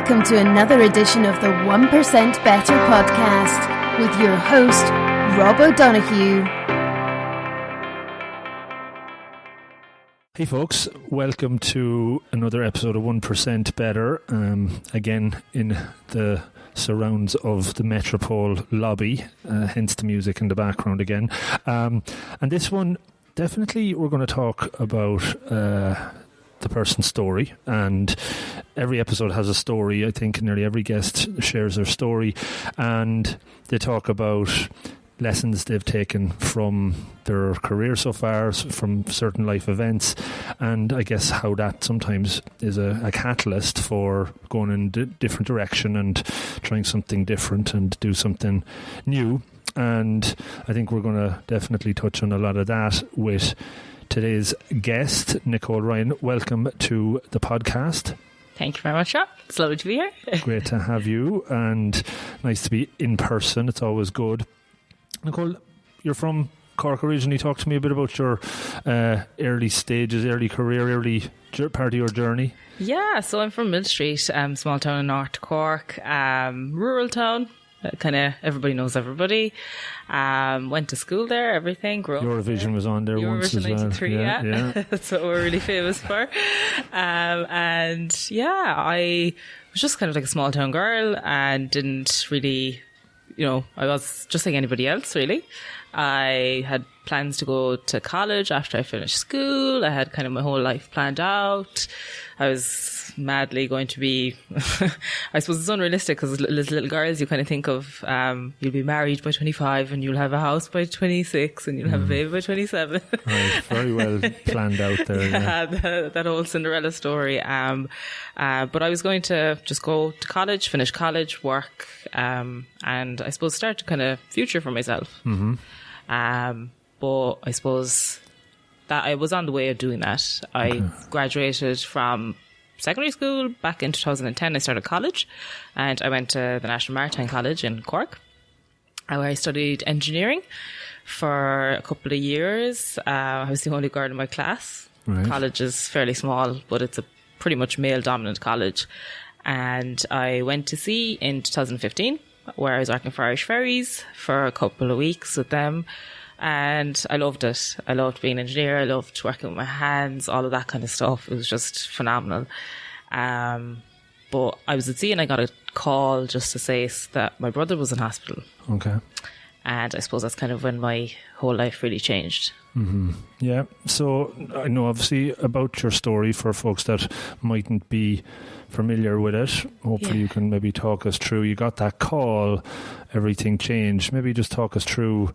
Welcome to another edition of the 1% Better podcast with your host, Rob O'Donoghue. Hey folks, welcome to another episode of 1% Better, again in the surrounds of the Metropole lobby, hence the music in the background again. And this one, definitely we're going to talk about the person's story, and every episode has a story. I think nearly every guest shares their story, and they talk about lessons they've taken from their career so far, from certain life events, and I guess how that sometimes is a catalyst for going in a different direction and trying something different and do something new. And I think we're going to definitely touch on a lot of that with today's guest, Nicole Ryan. Welcome to the podcast. Thank you very much, Rob. It's lovely to be here. Great to have you, and nice to be in person. It's always good. Nicole, you're from Cork originally. Talk to me a bit about your early stages, early career, early part of your journey. Yeah, so I'm from Mill Street, small town in North Cork, rural town. Kind of everybody knows everybody. Went to school there, everything. Grew up. Eurovision was on there once as well. 93, yeah. That's what we're really famous for. And yeah, I was just kind of like a small town girl and didn't really, I was just like anybody else, really. I had plans to go to college after I finished school. I had kind of my whole life planned out. I was madly going to be, I suppose it's unrealistic because as little girls, you kind of think of, you'll be married by 25 and you'll have a house by 26 and you'll have a baby by 27. Right, very well planned out there. Yeah, that whole Cinderella story. But I was going to just go to college, finish college, work, and I suppose start to kind of future for myself. Mm-hmm. But I suppose that I was on the way of doing that. I graduated from secondary school back in 2010. I started college and I went to the National Maritime College in Cork, where I studied engineering for a couple of years. I was the only girl in my class. Right. College is fairly small, but it's a pretty much male-dominant college. And I went to sea in 2015, where I was working for Irish Ferries for a couple of weeks with them. And I loved it. I loved being an engineer. I loved working with my hands, all of that kind of stuff. It was just phenomenal. But I was at sea and I got a call just to say that my brother was in hospital. Okay. And I suppose that's kind of when my whole life really changed. Mm-hmm. Yeah. So I know obviously about your story for folks that mightn't be familiar with it. Hopefully you can maybe talk us through. You got that call, everything changed. Maybe just talk us through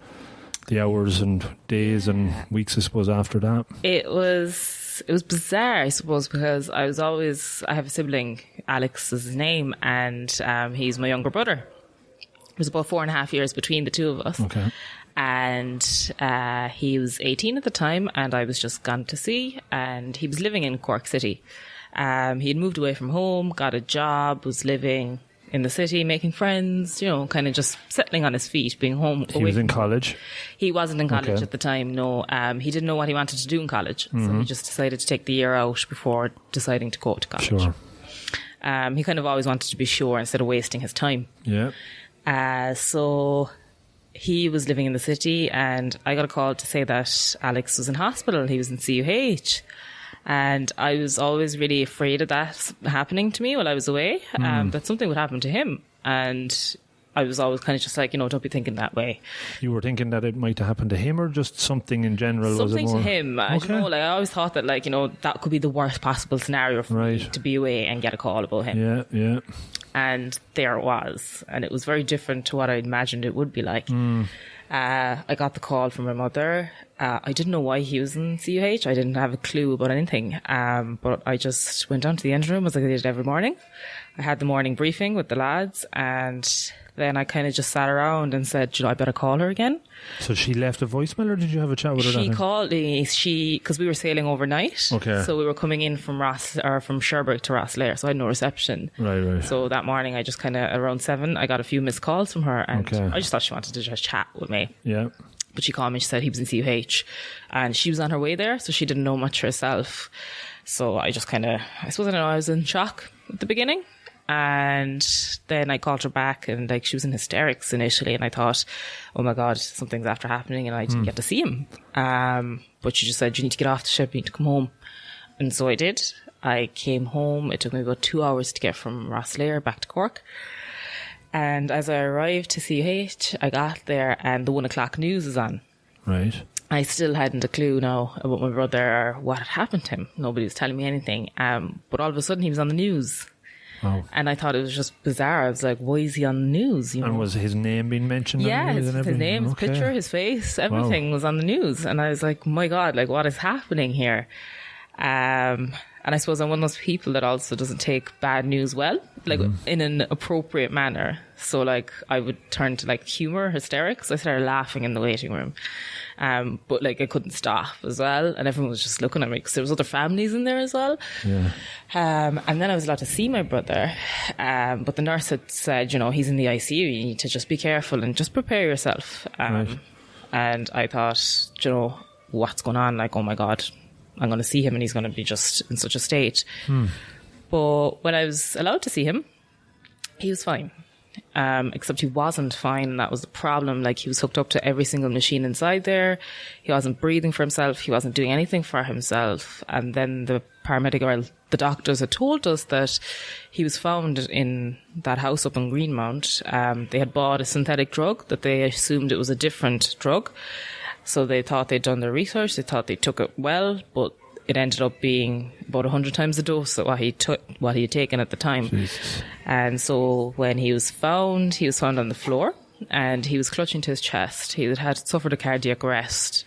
the hours and days and weeks, I suppose, after that. It was bizarre, I suppose, because I have a sibling, Alex is his name, and he's my younger brother. It was about 4.5 years between the two of us. Okay. And he was 18 at the time, and I was just gone to sea, and he was living in Cork City. He had moved away from home, got a job, was living in the city, making friends, kind of just settling on his feet, being home. He was in college? He wasn't in college at the time, no. He didn't know what he wanted to do in college, so he just decided to take the year out before deciding to go to college. Sure. He kind of always wanted to be sure instead of wasting his time. Yeah. So he was living in the city, and I got a call to say that Alex was in hospital. He was in CUH. And I was always really afraid of that happening to me while I was away, that something would happen to him. And I was always kind of just like, don't be thinking that way. You were thinking that it might happen to him or just something in general? Something was it more to him. I don't know, I always thought that, that could be the worst possible scenario for me to be away and get a call about him. Yeah. And there it was. And it was very different to what I imagined it would be like. I got the call from my mother. I didn't know why he was in CUH. I didn't have a clue about anything. But I just went down to the engine room as I did every morning. I had the morning briefing with the lads, and then I kind of just sat around and said, I better call her again. So she left a voicemail, or did you have a chat with her? She called me. Because we were sailing overnight. Okay. So we were coming in from Sherbrooke to Rosslare, so I had no reception. Right. So that morning, I just kind of, around 7, I got a few missed calls from her, and I just thought she wanted to just chat with me. Yeah. But she called me, she said he was in CUH, and she was on her way there, so she didn't know much herself. So I just kind of, I suppose, I was in shock at the beginning. And then I called her back, and like she was in hysterics initially, and I thought, oh my God, something's after happening, and I didn't get to see him. But she just said, you need to get off the ship, you need to come home. And so I did. I came home. It took me about 2 hours to get from Rosslare back to Cork. And as I arrived to CUH, I got there and the 1 o'clock news is on. Right. I still hadn't a clue now about my brother or what had happened to him. Nobody was telling me anything. But all of a sudden he was on the news. Oh. And I thought it was just bizarre. I was like, why is he on the news? You know? And was his name being mentioned? Yeah, his name, his Okay. picture, his face, everything was on the news. And I was like, my God, like what is happening here? And I suppose I'm one of those people that also doesn't take bad news well, like in an appropriate manner. So like I would turn to like humor, hysterics. I started laughing in the waiting room. But like I couldn't stop as well. And everyone was just looking at me because there was other families in there as well. Yeah. And then I was allowed to see my brother. But the nurse had said, you know, he's in the ICU. You need to just be careful and just prepare yourself. Right. And I thought, you know, what's going on? Like, oh my God, I'm going to see him and he's going to be just in such a state. But when I was allowed to see him, he was fine. Except he wasn't fine, and that was the problem. Like, he was hooked up to every single machine inside there. He wasn't breathing for himself. He wasn't doing anything for himself. And then the paramedic, or the doctors had told us that he was found in that house up in Greenmount. They had bought a synthetic drug that they assumed it was a different drug. So they thought they'd done their research. They thought they took it well, but it ended up being about 100 times the dose of what he had taken at the time. Jesus. And so when he was found on the floor, and he was clutching to his chest. He had suffered a cardiac arrest,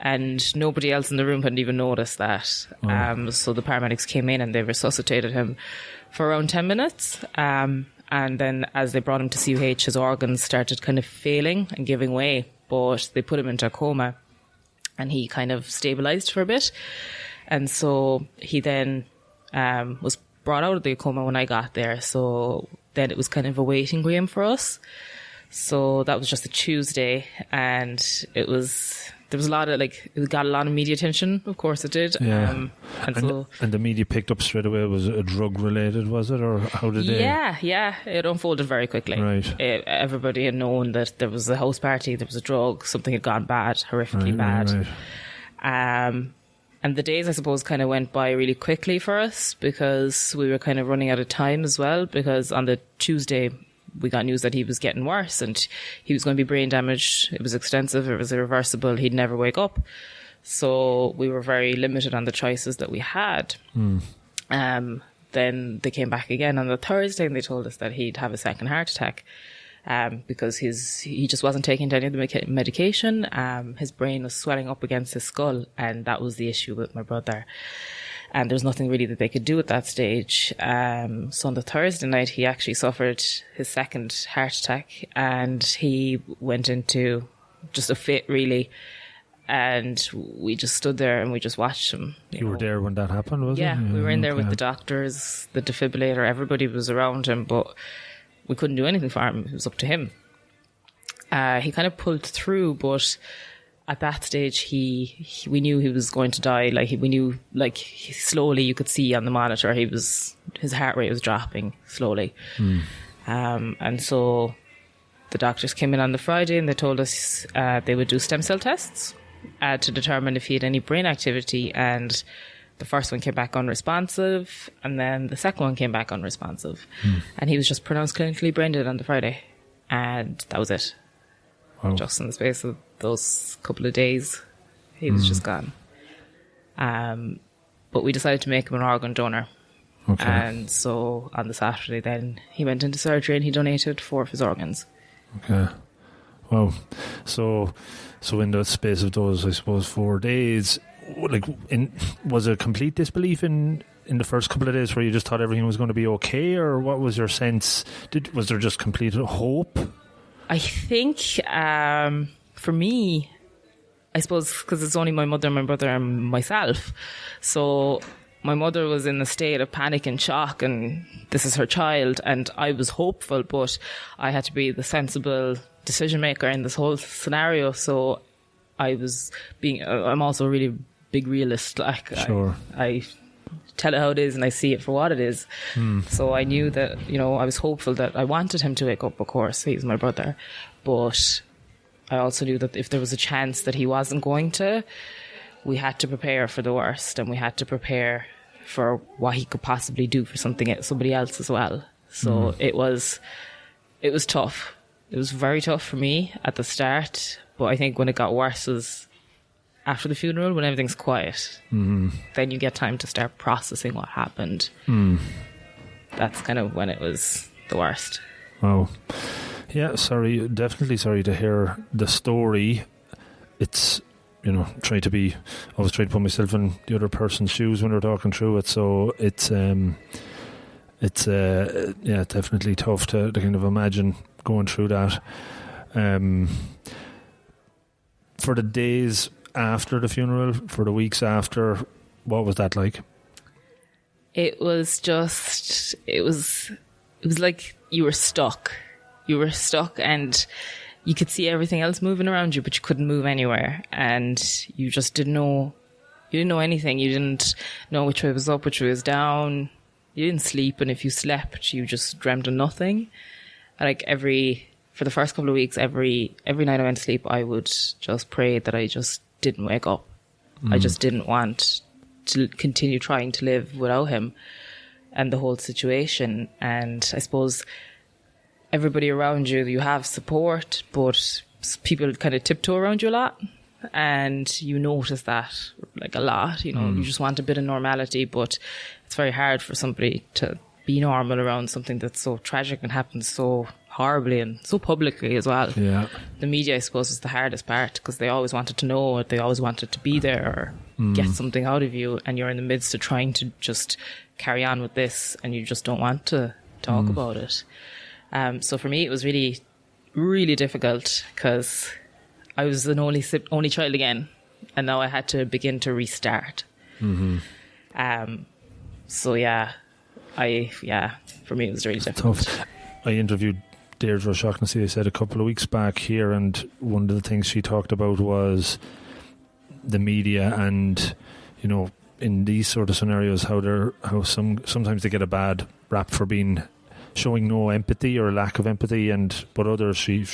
and nobody else in the room had even noticed that. So the paramedics came in and they resuscitated him for around 10 minutes. And then as they brought him to CUH, his organs started kind of failing and giving way, but they put him into a coma, and he kind of stabilized for a bit. And so he then was brought out of the coma when I got there. So then it was kind of a waiting game for us. So that was just a Tuesday, and there was a lot of, like, it got a lot of media attention. Of course it did. Yeah. And the media picked up straight away. Was it drug related, was it? Or how did they? Yeah. It unfolded very quickly. Right. Everybody had known that there was a house party, there was a drug, something had gone bad, horrifically bad. Right. And the days, I suppose, kind of went by really quickly for us because we were kind of running out of time as well, because on the Tuesday we got news that he was getting worse and he was going to be brain damaged. It was extensive. It was irreversible. He'd never wake up. So we were very limited on the choices that we had. Then they came back again on the Thursday and they told us that he'd have a second heart attack. Because he just wasn't taking any of the medication. His brain was swelling up against his skull, and that was the issue with my brother. And there was nothing really that they could do at that stage. So on the Thursday night, he actually suffered his second heart attack, and he went into just a fit, really. And we just stood there and we just watched him. You were there when that happened, was it? Yeah, we were in there with the doctors, the defibrillator, everybody was around him, but we couldn't do anything for him. It was up to him. He kind of pulled through, but at that stage, we knew he was going to die. We knew, slowly you could see on the monitor, his heart rate was dropping slowly. And so the doctors came in on the Friday and they told us they would do stem cell tests to determine if he had any brain activity. And the first one came back unresponsive, and then the second one came back unresponsive. And he was just pronounced clinically brain dead on the Friday. And that was it. Wow. Just in the space of those couple of days, he was just gone. But we decided to make him an organ donor. Okay. And so on the Saturday then, he went into surgery and he donated 4 of his organs. Okay. Wow. So in the space of those, I suppose, 4 days, was it complete disbelief in the first couple of days where you just thought everything was going to be okay, or what was your sense? Was there just complete hope? I think for me, I suppose because it's only my mother, my brother and myself, so my mother was in a state of panic and shock, and this is her child, and I was hopeful, but I had to be the sensible decision maker in this whole scenario. So I'm also a really big realist. Sure. I tell it how it is and I see it for what it is. So I knew that, I was hopeful that I wanted him to wake up, of course. He's my brother. But I also knew that if there was a chance that he wasn't going to, we had to prepare for the worst, and we had to prepare for what he could possibly do for somebody else as well. So it was tough. It was very tough for me at the start, but I think when it got worse was after the funeral, when everything's quiet. Then you get time to start processing what happened. That's kind of when it was the worst. Wow. Yeah, definitely sorry to hear the story. It's, always try to put myself in the other person's shoes when we're talking through it. So it's definitely tough to kind of imagine going through that. For the days after the funeral, for the weeks after, what was that like? It was like you were stuck. You were stuck and you could see everything else moving around you, but you couldn't move anywhere. And you just didn't know anything. You didn't know which way was up, which way was down. You didn't sleep. And if you slept, you just dreamt of nothing. Like for the first couple of weeks, every night I went to sleep, I would just pray that I just didn't wake up. I just didn't want to continue trying to live without him and the whole situation. And I suppose everybody around you have support, but people kind of tiptoe around you a lot, and you notice that like a lot. You just want a bit of normality, but it's very hard for somebody to be normal around something that's so tragic and happens so horribly and so publicly as well. Yeah. The media, I suppose, is the hardest part, because they always wanted to know it, they always wanted to be there or get something out of you, and you're in the midst of trying to just carry on with this, and you just don't want to talk about it. So for me, it was really, really difficult, because I was an only child again, and now I had to begin to restart. So for me, it was really difficult. Tough. I interviewed Deirdre O'Shaughnessy, I said, a couple of weeks back here, and one of the things she talked about was the media, and in these sort of scenarios, how sometimes they get a bad rap for showing no empathy or a lack of empathy, but others she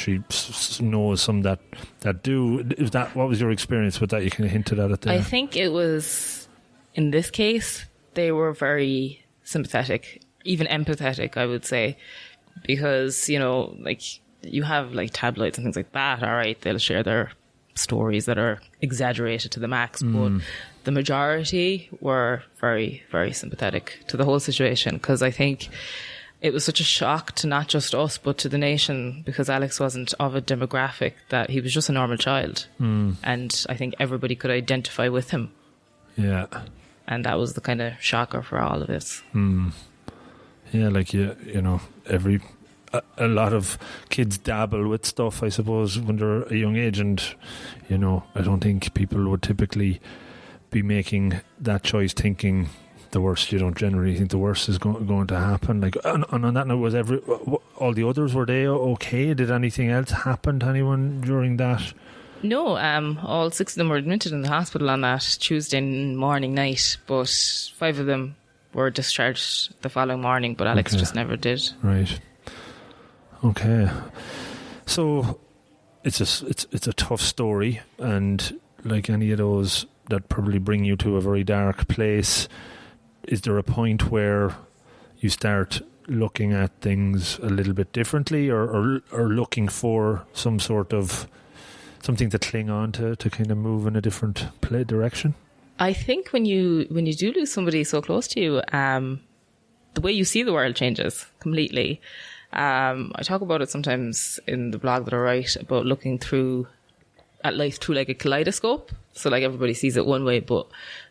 knows some that do. Is that what was your experience with that? You kind of hinted at it there. I think it was, in this case, they were very sympathetic, even empathetic, I would say, because like you have like tabloids and things like that. All right, they'll share their stories that are exaggerated to the max, but the majority were very, very sympathetic to the whole situation, because I think it was such a shock to not just us, but to the nation, because Alex wasn't of a demographic that he was just a normal child. And I think everybody could identify with him. Yeah. And that was the kind of shocker for all of us. Yeah, like, a lot of kids dabble with stuff, I suppose, when they're a young age. And, I don't think people would typically be making that choice thinking the worst. You don't generally think the worst is going to happen. Like, and on that note, was all the others, were they okay? Did anything else happen to anyone during that? No, all 6 of them were admitted in the hospital on that Tuesday morning night, but 5 of them were discharged the following morning, but Alex just never did. Right. Okay. So it's a tough story, and like any of those that probably bring you to a very dark place, is there a point where you start looking at things a little bit differently, or looking for some sort of something to cling on to kind of move in a different direction? I think when you do lose somebody so close to you, the way you see the world changes completely. I talk about it sometimes in the blog that I write about looking at life through like a kaleidoscope. So like everybody sees it one way, but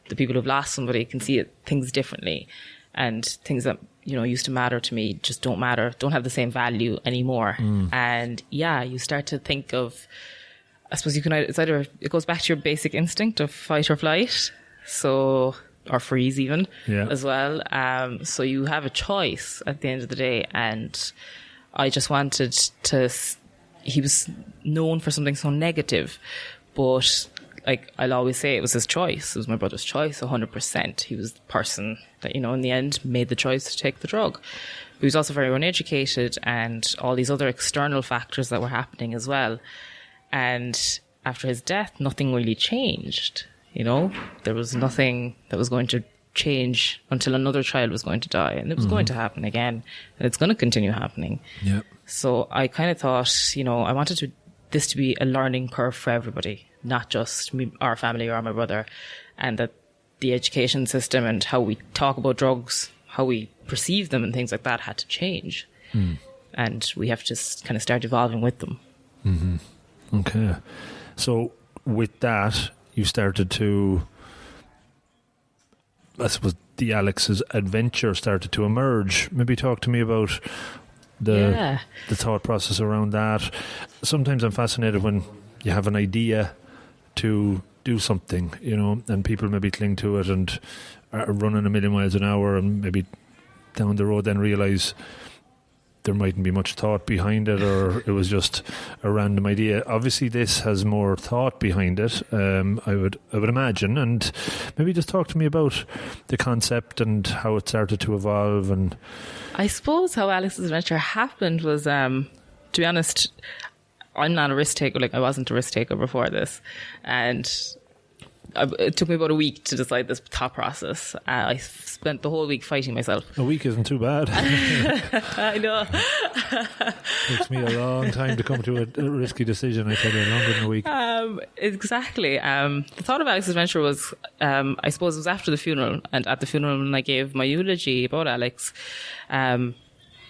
the people who've lost somebody can see things differently, and things that used to matter to me just don't have the same value anymore. And you start to think of, I suppose it goes back to your basic instinct of fight or flight, or freeze even, as well. So you have a choice at the end of the day, and I just wanted to. He was known for something so negative, but like, I'll always say it was his choice. It was my brother's choice, 100%. He was the person that, you know, in the end made the choice to take the drug. But he was also very uneducated and all these other external factors that were happening as well. And after his death, nothing really changed. You know, there was nothing that was going to change until another child was going to die, and it was going to happen again, and it's going to continue happening. Yep. So I kind of thought, you know, I wanted this to be a learning curve for everybody, not just me, our family or my brother, and that the education system and how we talk about drugs, how we perceive them and things like that had to change. And we have to just kind of start evolving with them. Okay. So with that, you started to, I suppose, the Alex's adventure started to emerge. Maybe talk to me about the thought process around that. Sometimes I'm fascinated when you have an idea to do something, you know, and people maybe cling to it and are running a million miles an hour, and maybe down the road then realise there mightn't be much thought behind it, or it was just a random idea. Obviously this has more thought behind it, I would imagine, and maybe just talk to me about the concept and how it started to evolve. And I suppose how Alex's adventure happened was, to be honest, I'm not a risk taker. Like, I wasn't a risk taker before this, and it took me about a week to decide this thought process. I spent the whole week fighting myself. A week isn't too bad. I know. Takes me a long time to come to a risky decision, I tell you, longer than a week. Exactly. The thought of Alex's adventure was, I suppose it was after the funeral, and at the funeral when I gave my eulogy about Alex, one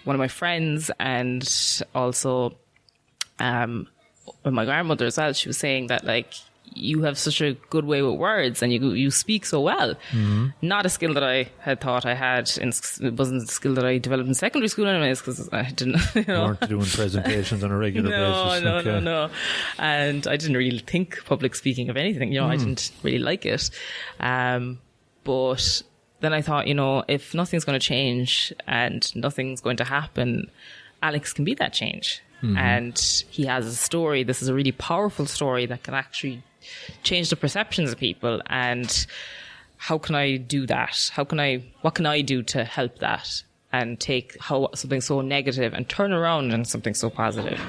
of my friends and also my grandmother as well, she was saying that, like, you have such a good way with words and you speak so well. Not a skill that I had thought I had. It wasn't a skill that I developed in secondary school anyways, because I didn't, you know. Weren't doing presentations on a regular basis. No. And I didn't really think public speaking of anything, you know, I didn't really like it. But then I thought, you know, if nothing's going to change and nothing's going to happen, Alex can be that change. And he has a story. This is a really powerful story that can actually change the perceptions of people. And how can I do that? What can I do to help that and take something so negative and turn around into something so positive?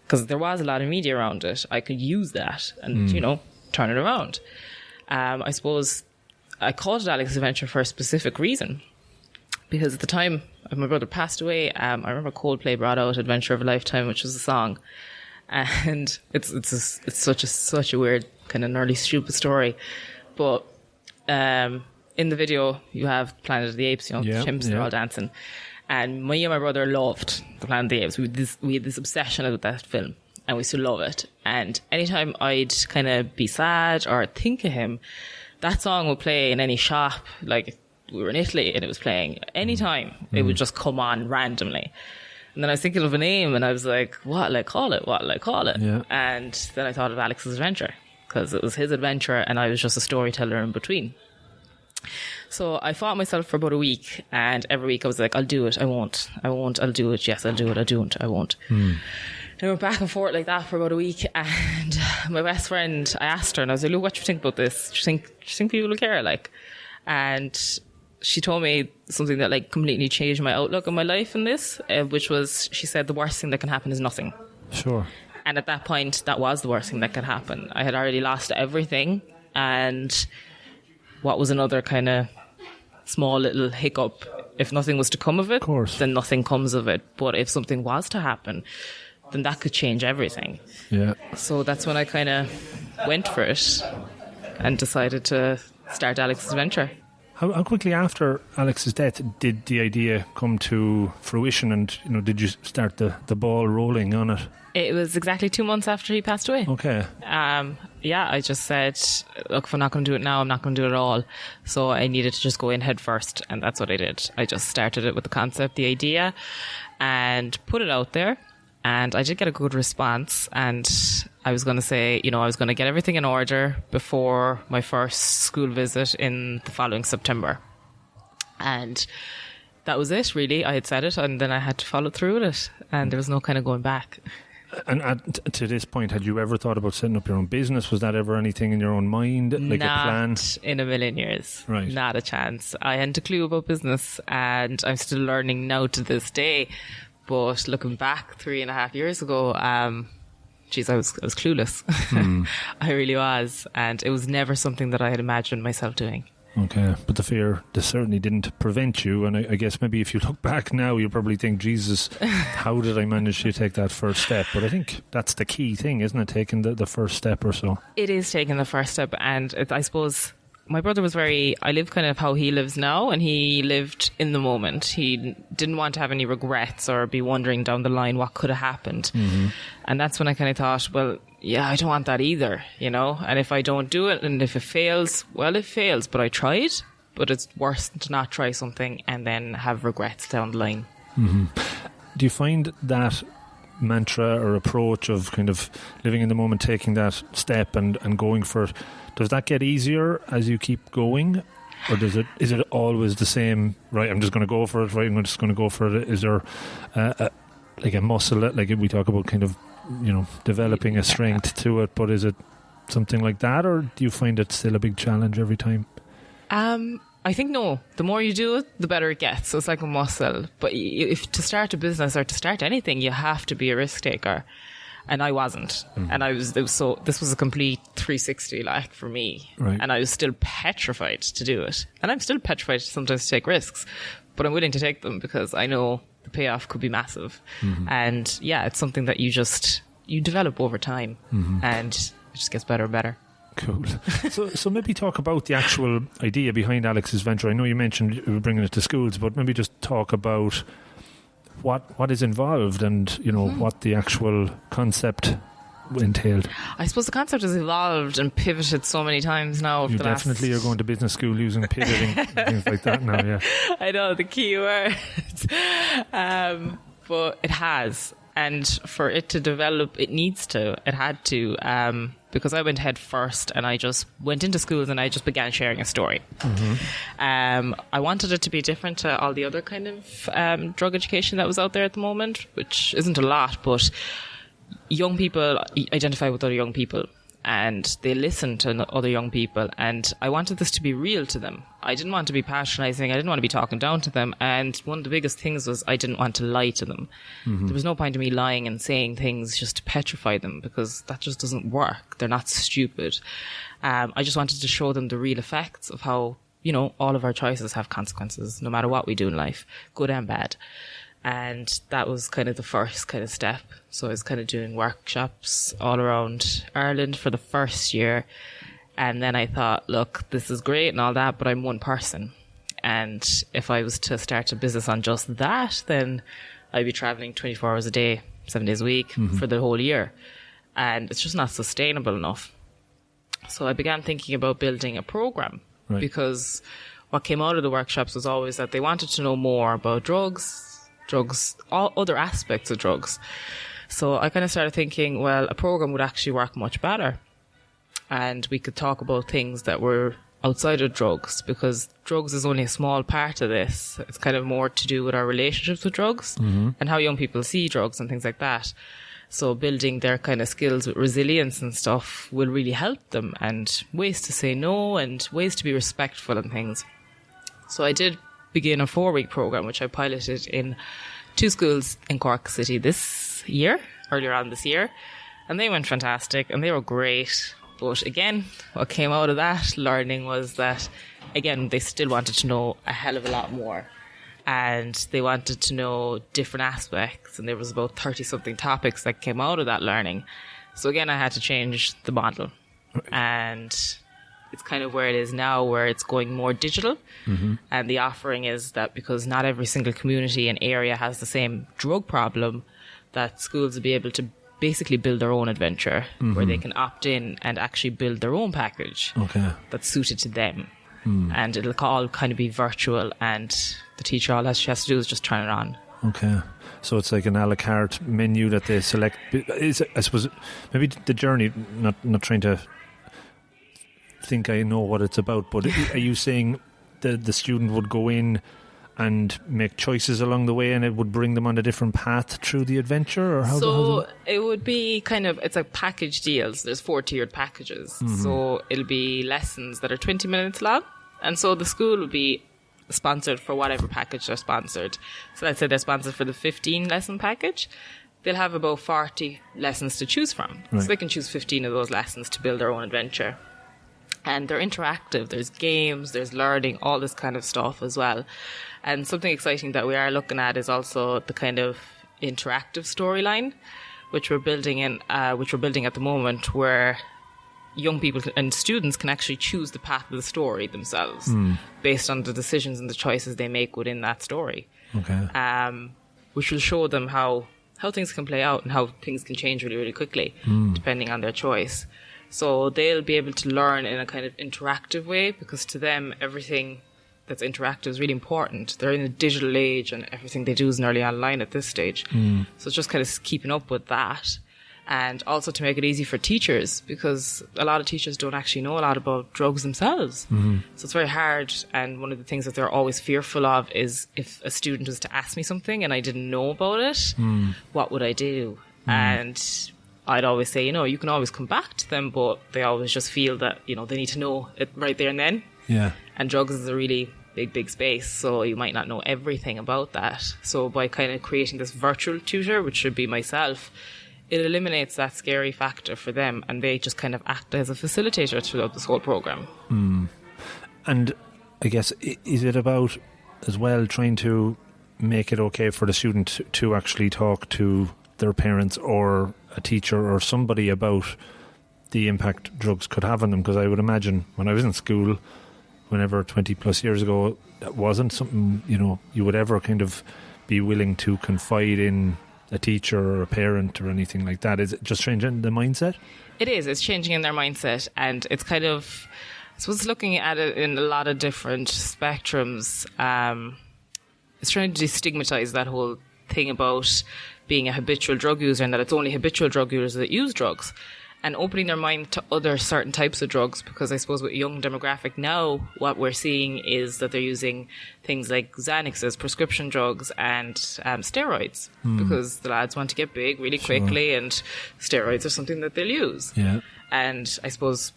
Because there was a lot of media around it. I could use that and, you know, turn it around. I suppose I called it Alex's Adventure for a specific reason. Because at the time my brother passed away, I remember Coldplay brought out Adventure of a Lifetime, which was a song. And it's such a weird, kind of nerdy, stupid story. But in the video, you have Planet of the Apes, you know, the chimps, they're all dancing. And me and my brother loved the Planet of the Apes. We had this obsession with that film, and we still love it. And anytime I'd kind of be sad or think of him, that song would play in any shop, like, we were in Italy and it was playing anytime. It would just come on randomly. And then I was thinking of a name and I was like, what'll I call it? Yeah. And then I thought of Alex's Adventure, because it was his adventure and I was just a storyteller in between. So I fought myself for about a week, and every week I was like, I'll do it, I won't, I'll do it, yes, I'll do it, I don't, I won't. And I went back and forth like that for about a week, and my best friend, I asked her and I was like, look, what do you think about this? Do you think people will care? Like, and she told me something that, like, completely changed my outlook on my life in this, which was, she said, the worst thing that can happen is nothing. Sure. And at that point, that was the worst thing that could happen. I had already lost everything, and what was another kind of small little hiccup? If nothing was to come of it, then nothing comes of it. But if something was to happen, then that could change everything. Yeah. So that's when I kind of went for it and decided to start Alex's Adventure. How quickly after Alex's death did the idea come to fruition, and, you know, did you start the ball rolling on it? It was exactly 2 months after he passed away. Okay. I just said, look, if I'm not going to do it now, I'm not going to do it at all. So I needed to just go in head first, and that's what I did. I just started it with the concept, the idea, and put it out there. And I did get a good response, and I was going to say, you know, I was going to get everything in order before my first school visit in the following September. And that was it, really. I had said it, and then I had to follow through with it, and there was no kind of going back. And to this point, had you ever thought about setting up your own business? Was that ever anything in your own mind, like a plan? Not in a million years. Right. Not a chance. I hadn't a clue about business, and I'm still learning now to this day. But looking back 3.5 years ago, I was clueless. I really was. And it was never something that I had imagined myself doing. Okay, but the fear certainly didn't prevent you, and I guess maybe if you look back now, you probably think, Jesus, how did I manage to take that first step? But I think that's the key thing, isn't it, taking the first step or so? It is taking the first step, and I suppose my brother was I live kind of how he lives now, and he lived in the moment. He didn't want to have any regrets or be wondering down the line what could have happened. And that's when I kind of thought, well, yeah, I don't want that either, you know. And if I don't do it, and if it fails, well, it fails. But I tried. But it's worse to not try something and then have regrets down the line. Do you find that mantra or approach of kind of living in the moment, taking that step and going for it, does that get easier as you keep going? Or is it always the same, right, I'm just going to go for it, right, I'm just going to go for it? Is there like a muscle, like we talk about kind of, you know, developing a strength to it, but is it something like that, or do you find it still a big challenge every time? I think no. The more you do it, the better it gets. So it's like a muscle. But if to start a business or to start anything, you have to be a risk taker. And I wasn't. And this was a complete 360, like, for me. Right. And I was still petrified to do it. And I'm still petrified sometimes to take risks. But I'm willing to take them because I know the payoff could be massive. And yeah, it's something that you develop over time. And it just gets better and better. Cool. So maybe talk about the actual idea behind Alex's venture. I know you mentioned you were bringing it to schools, but maybe just talk about what is involved and, you know, what the actual concept entailed. I suppose the concept has evolved and pivoted so many times now. You definitely are going to business school using pivoting and things like that now, yeah. I know, the key words. But it has. And for it to develop, it had to, because I went head first and I just went into schools and I just began sharing a story. I wanted it to be different to all the other kind of drug education that was out there at the moment, which isn't a lot, but young people identify with other young people and they listen to other young people, and I wanted this to be real to them. I didn't want to be patronising, I didn't want to be talking down to them, and one of the biggest things was I didn't want to lie to them. There was no point in me lying and saying things just to petrify them, because that just doesn't work. They're not stupid. I just wanted to show them the real effects of how, you know, all of our choices have consequences, no matter what we do in life, good and bad. And that was kind of the first kind of step. So I was kind of doing workshops all around Ireland for the first year. And then I thought, look, this is great and all that, but I'm one person. And if I was to start a business on just that, then I'd be traveling 24 hours a day, 7 days a week for the whole year. And it's just not sustainable enough. So I began thinking about building a program, because what came out of the workshops was always that they wanted to know more about drugs, all other aspects of drugs. So I kind of started thinking, well, a program would actually work much better. And we could talk about things that were outside of drugs, because drugs is only a small part of this. It's kind of more to do with our relationships with drugs and how young people see drugs and things like that. So building their kind of skills with resilience and stuff will really help them, and ways to say no and ways to be respectful and things. So I did begin a 4-week program, which I piloted in 2 schools in Cork City earlier on this year. And they went fantastic and they were great. But again, what came out of that learning was that, again, they still wanted to know a hell of a lot more. And they wanted to know different aspects. And there was about 30-something topics that came out of that learning. So again, I had to change the model. And it's kind of where it is now, where it's going more digital. And the offering is that because not every single community and area has the same drug problem, that schools will be able to basically build their own adventure, where they can opt in and actually build their own package that's suited to them. And it'll all kind of be virtual, and the teacher, all she has to do is just turn it on. Okay. So it's like an a la carte menu that they select. I suppose maybe the journey, not trying to think I know what it's about, but are you saying the student would go in and make choices along the way, and it would bring them on a different path through the adventure? Or how it would be it's like package deals. There's 4 tiered packages. So it'll be lessons that are 20 minutes long. And so the school will be sponsored for whatever package they're sponsored. So let's say they're sponsored for the 15 lesson package. They'll have about 40 lessons to choose from. Right. So they can choose 15 of those lessons to build their own adventure. And they're interactive. There's games, there's learning, all this kind of stuff as well. And something exciting that we are looking at is also the kind of interactive storyline, which we're building at the moment, where young people and students can actually choose the path of the story themselves based on the decisions and the choices they make within that story. Okay. Which will show them how things can play out and how things can change really, really quickly, depending on their choice. So they'll be able to learn in a kind of interactive way, because to them, everything that's interactive is really important. They're in a digital age and everything they do is nearly online at this stage. So it's just kind of keeping up with that. And also to make it easy for teachers, because a lot of teachers don't actually know a lot about drugs themselves. So it's very hard. And one of the things that they're always fearful of is if a student was to ask me something and I didn't know about it, what would I do? And I'd always say, you can always come back to them, but they always just feel that, they need to know it right there and then. Yeah. And drugs is a really big space, so you might not know everything about that. So by kind of creating this virtual tutor, which should be myself, it eliminates that scary factor for them, and they just kind of act as a facilitator throughout this whole program. And I guess, is it about as well trying to make it okay for the student to actually talk to their parents or a teacher or somebody about the impact drugs could have on them? Because I would imagine when I was in school, whenever 20 plus years ago, that wasn't something you would ever kind of be willing to confide in a teacher or a parent or anything like that. Is it just changing the mindset? It is. It's changing in their mindset, and it's kind of, I suppose, looking at it in a lot of different spectrums. It's trying to destigmatize that whole thing about being a habitual drug user, and that it's only habitual drug users that use drugs, and opening their mind to other certain types of drugs. Because I suppose with young demographic now, what we're seeing is that they're using things like Xanaxes, prescription drugs, and steroids, because the lads want to get big really quickly, and steroids are something that they'll use. Yeah. And I suppose,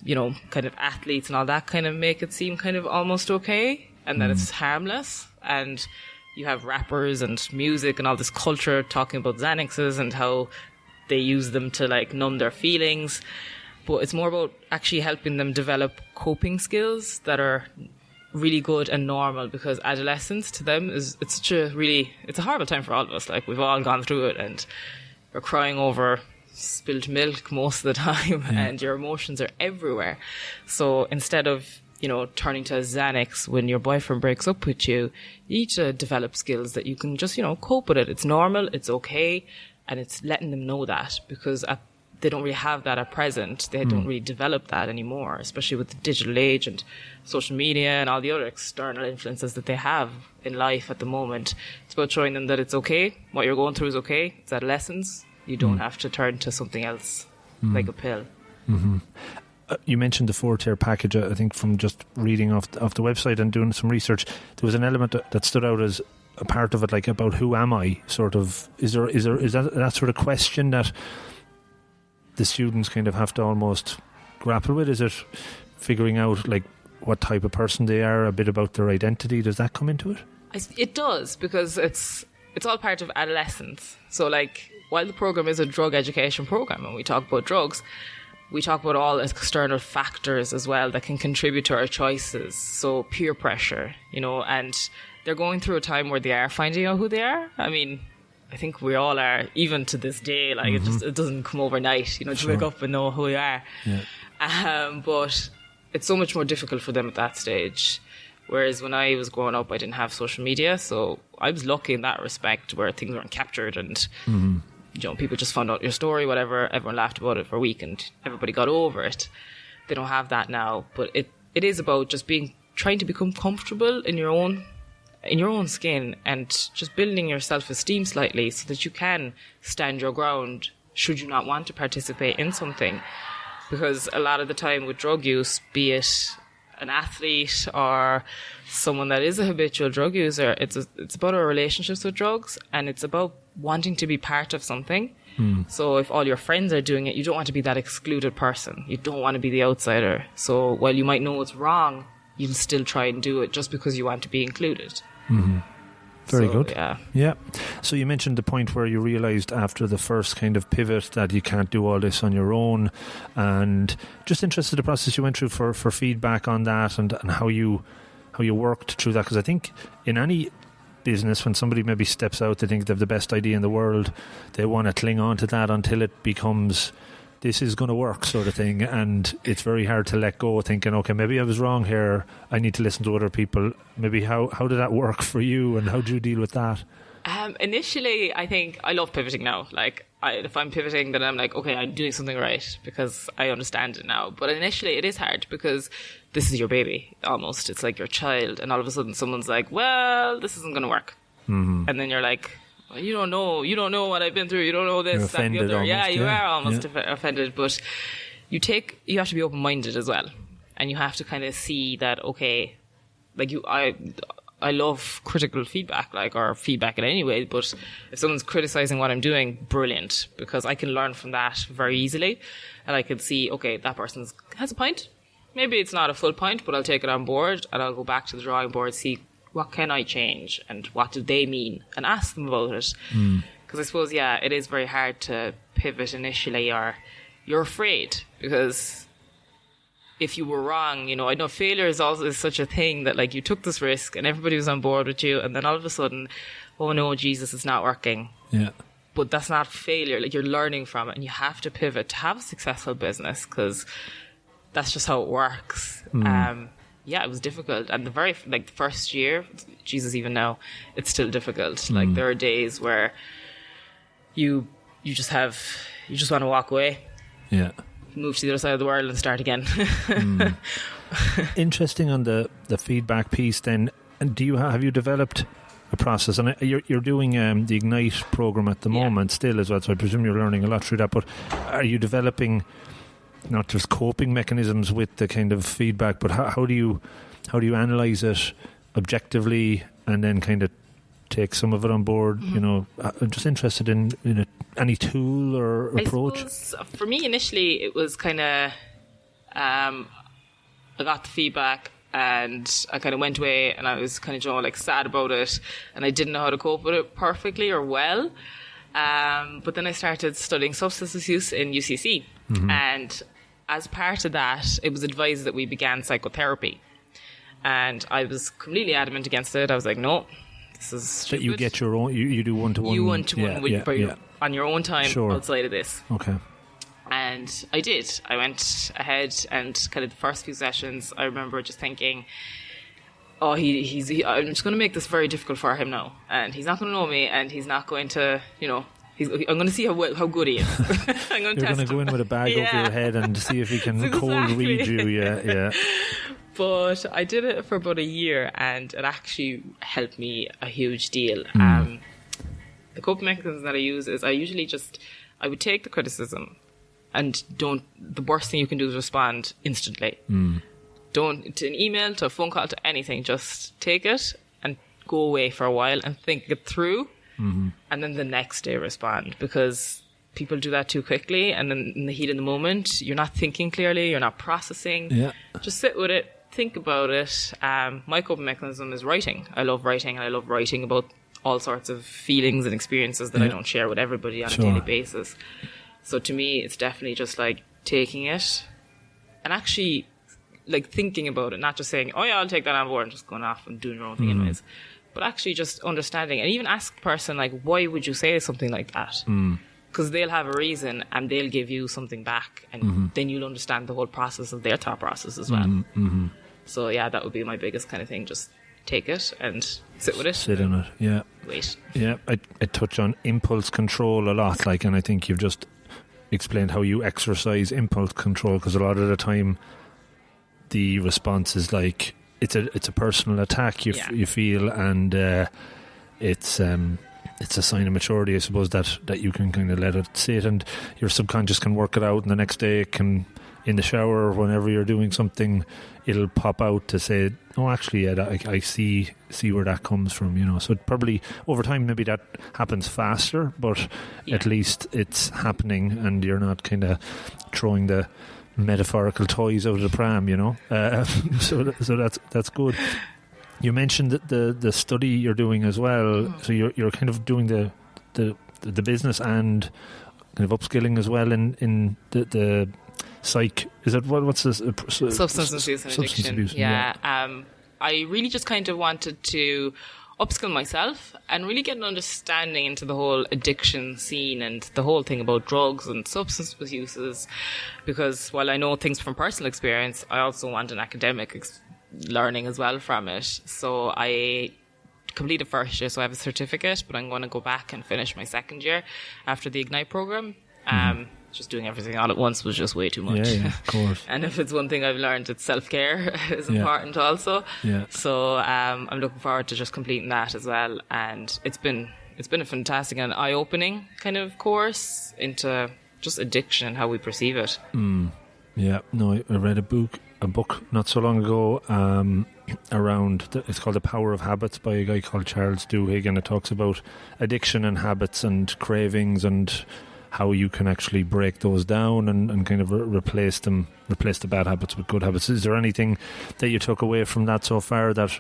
kind of athletes and all that kind of make it seem kind of almost okay, and that it's harmless. And you have rappers and music and all this culture talking about Xanaxes and how they use them to numb their feelings. But it's more about actually helping them develop coping skills that are really good and normal, because adolescence to them it's a horrible time for all of us. We've all gone through it, and we're crying over spilled milk most of the time, and your emotions are everywhere. So instead of turning to a Xanax when your boyfriend breaks up with you, you need to develop skills that you can just, cope with it. It's normal, it's okay, and it's letting them know that, because they don't really have that at present. They don't really develop that anymore, especially with the digital age and social media and all the other external influences that they have in life at the moment. It's about showing them that it's okay, what you're going through is okay, it's adolescence. You don't have to turn to something else, like a pill. You mentioned the 4-tier package. I think from just reading off the website and doing some research, there was an element that stood out as a part of it, about who am I, sort of. Is that sort of question that the students kind of have to almost grapple with? Is it figuring out what type of person they are, a bit about their identity? Does that come into it? It does, because it's all part of adolescence. So while the program is a drug education program and we talk about drugs, we talk about all external factors as well that can contribute to our choices. So peer pressure, and they're going through a time where they are finding out who they are. I mean, I think we all are, even to this day. It doesn't come overnight, to wake up and know who you are. Yeah. But it's so much more difficult for them at that stage. Whereas when I was growing up, I didn't have social media, so I was lucky in that respect, where things weren't captured and people just found out your story, whatever. Everyone laughed about it for a week and everybody got over it. They don't have that now. But it is about just trying to become comfortable in your own skin, and just building your self-esteem slightly so that you can stand your ground should you not want to participate in something. Because a lot of the time with drug use, be it an athlete or someone that is a habitual drug user, it's about our relationships with drugs, and it's about wanting to be part of something. So if all your friends are doing it, you don't want to be that excluded person. You don't want to be the outsider. So while you might know it's wrong, you'll still try and do it just because you want to be included. Very good. Yeah. So you mentioned the point where you realised after the first kind of pivot that you can't do all this on your own, and just interested in the process you went through for feedback on that, and how you worked through that. Because I think in any business, when somebody maybe steps out, they think they have the best idea in the world, they want to cling on to that until it becomes this is going to work sort of thing, and it's very hard to let go, thinking, okay, maybe I was wrong here, I need to listen to other people. Maybe how did that work for you, and how did you deal with that? Initially, I think I love pivoting now. Like, if I'm pivoting, then I'm like, okay, I'm doing something right because I understand it now. But initially, it is hard because this is your baby, almost. It's like your child, and all of a sudden someone's like, well, this isn't going to work. And then you're like, well, you don't know what I've been through, you don't know this, that, and the other. Almost, yeah, you are almost offended, but you have to be open-minded as well. And you have to kind of see that, okay, like I love critical feedback, or feedback in any way, but if someone's criticizing what I'm doing, brilliant, because I can learn from that very easily, and I can see, okay, that person has a point. Maybe it's not a full point, but I'll take it on board, and I'll go back to the drawing board, see what can I change, and what do they mean, and ask them about it. Because I suppose, it is very hard to pivot initially, or you're afraid, because if you were wrong, I know failure is such a thing that, like, you took this risk and everybody was on board with you, and then all of a sudden, oh no, Jesus, it's not working. Yeah. But that's not failure. Like, you're learning from it, and you have to pivot to have a successful business, because that's just how it works. It was difficult. And the first year, Jesus, even now, it's still difficult. Like, there are days where you just want to walk away. Yeah. Move to the other side of the world and start again. Interesting on the feedback piece then. And have you developed a process? And you're doing the Ignite program at the moment still as well, so I presume you're learning a lot through that. But are you developing not just coping mechanisms with the kind of feedback, but how do you analyse it objectively and then kind of take some of it on board? I'm just interested in any tool or approach. For me, initially, it was kind of I got the feedback and I kind of went away and I was kind of sad about it, and I didn't know how to cope with it perfectly or well. But then I started studying substance misuse in UCC, and as part of that, it was advised that we began psychotherapy, and I was completely adamant against it. I was like, no, this is stupid. That you get your own, you do one-to-one. You one-to-one on your own time outside of this. Okay. And I did. I went ahead and kind of the first few sessions, I remember just thinking, oh, I'm just going to make this very difficult for him now. And he's not going to know me, and he's not going to, I'm going to see how good he is. You're going to go in with a bag over your head and see if he can cold read you. Yeah. But I did it for about a year, and it actually helped me a huge deal. The coping mechanism that I use is I would take the criticism, and the worst thing you can do is respond instantly. Don't, to an email, to a phone call, to anything, just take it and go away for a while and think it through, and then the next day respond, because people do that too quickly, and then in the heat of the moment, you're not thinking clearly, you're not processing. Just sit with it, think about it. My coping mechanism is writing. I love writing, and I love writing about all sorts of feelings and experiences that I don't share with everybody on a daily basis. So to me, it's definitely just like taking it and actually like thinking about it, not just saying, oh yeah, I'll take that on board and just going off and doing your own thing anyways, but actually just understanding, and even ask the person, like, why would you say something like that? Because they'll have a reason and they'll give you something back, and then you'll understand the whole process of their thought process as well. So yeah, that would be my biggest kind of thing. Just take it and sit with it. Sit in it, yeah. Wait. Yeah, I touch on impulse control a lot, and I think you've just explained how you exercise impulse control, because a lot of the time the response is like it's a personal attack you feel, and it's a sign of maturity, I suppose, that you can kind of let it sit, and your subconscious can work it out, and the next day it can in the shower, whenever you're doing something, it'll pop out to say, oh, actually, yeah, I see where that comes from, you know. So probably over time, maybe that happens faster, but at least it's happening, and you're not kind of throwing the metaphorical toys out of the pram, you know. So that's good. You mentioned that the study you're doing as well. So you're kind of doing the business and kind of upskilling as well in the psych. Is it what's this? Substance abuse and addiction. Abuse, yeah. I really just kind of wanted to upskill myself and really get an understanding into the whole addiction scene and the whole thing about drugs and substance abuses, because while I know things from personal experience, I also want an academic learning as well from it. So I completed first year, so I have a certificate, but I'm going to go back and finish my second year after the Ignite program. Just doing everything all at once was just way too much. Yeah, of course. And if it's one thing I've learned, it's self-care is important also. Yeah. So I'm looking forward to just completing that as well. And it's been a fantastic and eye-opening kind of course into just addiction and how we perceive it. Yeah. No, I read a book not so long ago around, it's called The Power of Habits by a guy called Charles Duhigg, and it talks about addiction and habits and cravings and how you can actually break those down and kind of replace the bad habits with good habits. Is there anything that you took away from that so far that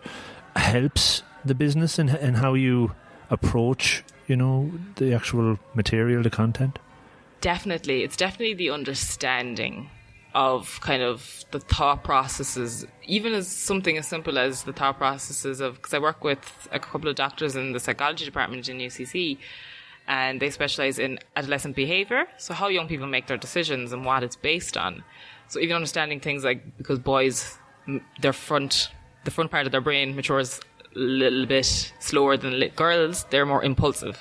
helps the business in how you approach, you know, the actual material, the content? Definitely. It's definitely the understanding of kind of the thought processes, even as something as simple as the thought processes of, because I work with a couple of doctors in the psychology department in UCC, and they specialise in adolescent behaviour, so how young people make their decisions and what it's based on. So even understanding things like, because boys, the front part of their brain matures a little bit slower than girls, they're more impulsive.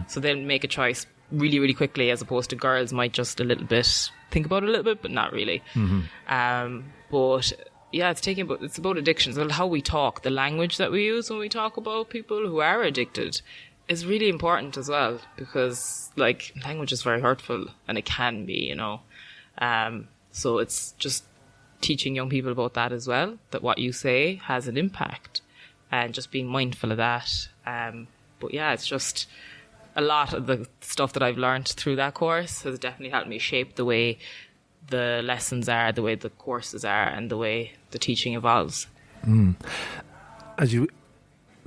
So they'll make a choice really, really quickly, as opposed to girls might just think about it a little bit, but not really. But yeah, it's about addictions, how we talk, the language that we use when we talk about people who are addicted is really important as well, because like language is very hurtful, and it can be, you know. So it's just teaching young people about that as well, that what you say has an impact, and just being mindful of that. But yeah, it's just a lot of the stuff that I've learned through that course has definitely helped me shape the way the lessons are, the way the courses are, and the way the teaching evolves. As you